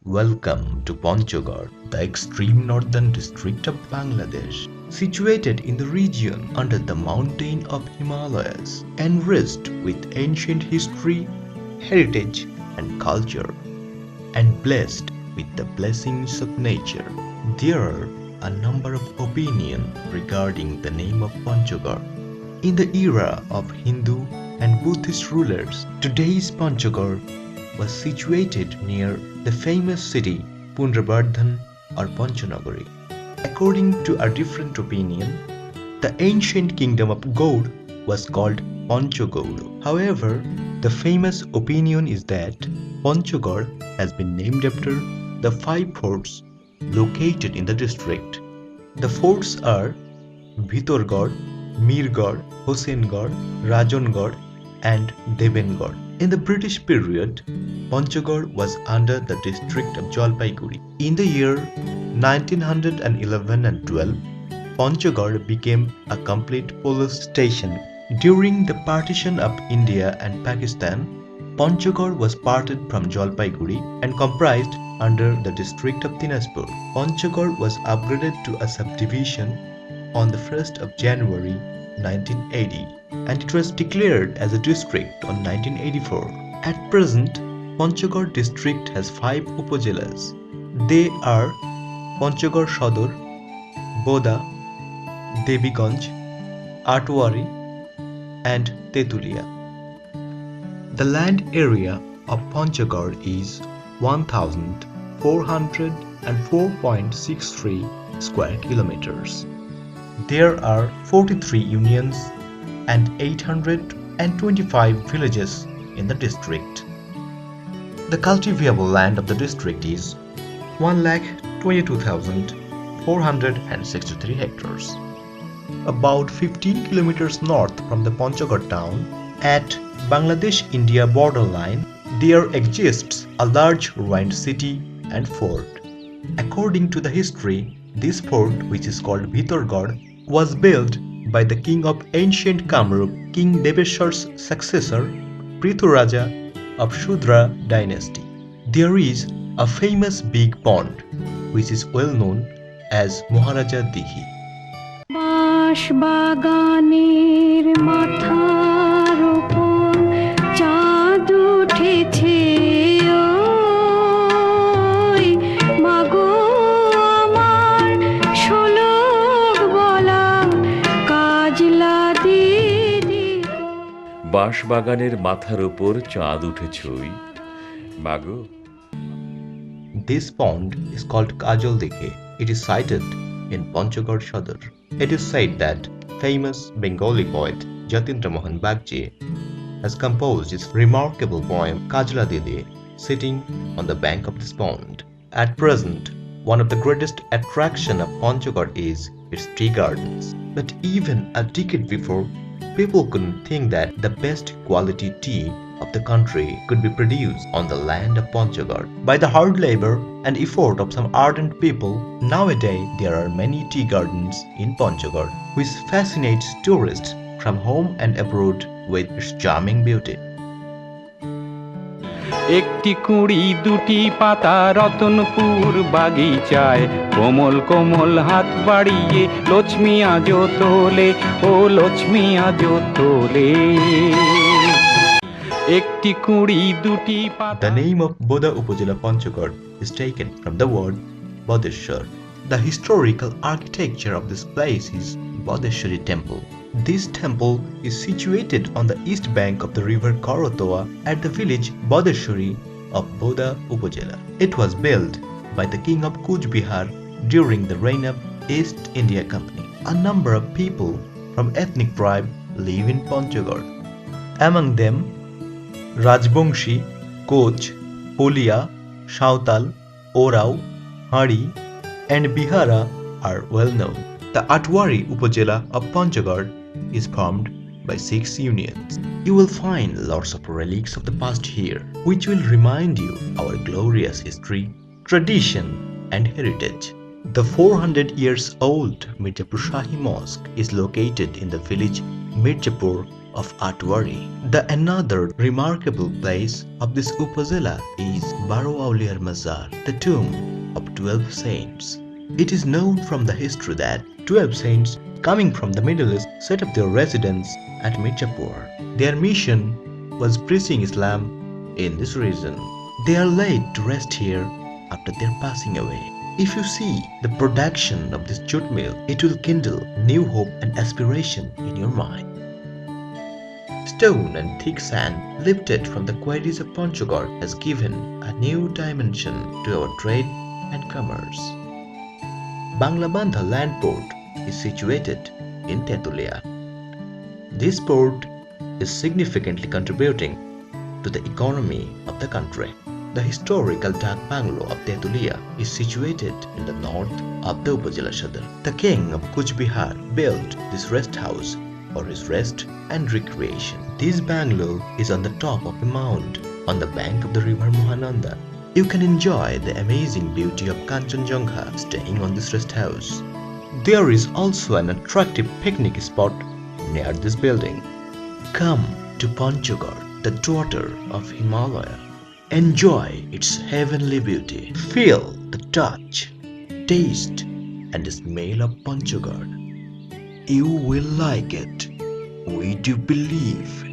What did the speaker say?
Welcome to Panchgad, the extreme northern district of Bangladesh, situated in the region under the mountain of Himalayas, enriched with ancient history, heritage, and culture, and blessed with the blessings of nature. There are a number of opinions regarding the name of Panchgad. In the era of Hindu and Buddhist rulers, today's Panchgad was situated near the famous city Pundrabardhan or Panchanagari. According to a different opinion, the ancient kingdom of Gaud was called Panchagaud. However, the famous opinion is that Panchagad has been named after the five forts located in the district. The forts are Bhitorgarh, Mirgarh, Hosengard, Rajongard, and Devengard. In the British period, Panchgad was under the district of Jalpaiguri. In the year 1911 and 12, Panchgad became a complete police station. During the partition of India and Pakistan, Panchgad was parted from Jalpaiguri and comprised under the district of Dinajpur. Panchgad was upgraded to a subdivision on the 1st of January 1980, and it was declared as a district on 1984. At present, Panchgad district has 5 upazilas. They are Panchgad Sador, Boda, Debiganj, Atwari, and Tetulia. The land area of Panchgad is 1404.63 square kilometers. There are 43 unions and 825 villages in the district. The cultivable land of the district is 1,22,463 hectares. About 15 kilometers north from the Panchgad town, at Bangladesh-India borderline, there exists a large ruined city and fort. According to the history, this fort, which is called Bhitorgarh, was built by the king of ancient Kamrup, King Deveswar's successor, Prithuraja of Shudra dynasty. There is a famous big pond, which is well known as Maharaja Dighi. বাঁশবাগানের মাথার উপর চাঁদ উঠেছে ওই মাগো আমার শোলক বলা কাজলা দিদি বাঁশবাগানের মাথার উপর চাঁদ উঠেছই মাগো। This pond is called Kajal Dikhe. It is sited in Panchgad Sadar. It is said that famous Bengali poet Jatindra Mohan Bagchi has composed his remarkable poem Kajla Didi sitting on the bank of this pond. At present, one of the greatest attraction of Panchgad is its tea gardens. But even a decade before, people couldn't think that the best quality tea of the country could be produced on the land of Panchgad. By the hard labor and effort of some ardent people, nowadays there are many tea gardens in Panchgad, which fascinates tourists from home and abroad with its charming beauty. একটি কুঁড়ি দুটি পাতা রতনপুর বাগিচায় কোমল কোমল হাত বাড়িয়ে লক্ষ্মী আজো তোলে ও লক্ষ্মী আজো তোলে একটি কুঁড়ি দুটি পাতা। The name of Boda Upazila Panchgad is taken from the word Bodheshwar. The historical architecture of this place is Bodheshwari Temple. This temple is situated on the east bank of the river Korotoa at the village Bodheshwari of Boda Upazila. It was built by the king of Kuch Bihar during the reign of East India Company. A number of people from ethnic tribe live in Panchgad. Among them, Rajbongshi, Koch, Polia, Shautal, Orao, Hari, and Bihara are well known. The Atwari Upazila of Panchgad is formed by 6 unions. You will find lots of relics of the past here, which will remind you our glorious history, tradition, and heritage. The 400 years old Mirzapur Shahi Mosque is located in the village Mirzapur of Atwari. The another remarkable place of this Upazila is Baro Auliyar Mazar, the tomb of 12 saints. It is known from the history that 12 saints coming from the Middle East set up their residence at Mirzapur. Their mission was preaching Islam in this region. They are laid to rest here after their passing away. If you see the production of this jute mill, it will kindle new hope and aspiration in your mind. Stone and thick sand lifted from the quarries of Panchagod has given a new dimension to our trade and commerce. Banglabandha land port is situated in Tetulia. This port is significantly contributing to the economy of the country. The historical Dak Banglo of Tetulia is situated in the north of the Upazila Sadar. The king of Kuch Bihar built this rest house for his rest and recreation. This bungalow is on the top of a mound on the bank of the river Mahananda. You can enjoy the amazing beauty of Kanchenjunga staying on this rest house. There is also an attractive picnic spot near this building. Come to Panchagod, the daughter of Himalaya. Enjoy its heavenly beauty. Feel the touch, taste, and the smell of Panchagod. You will like it. We do believe.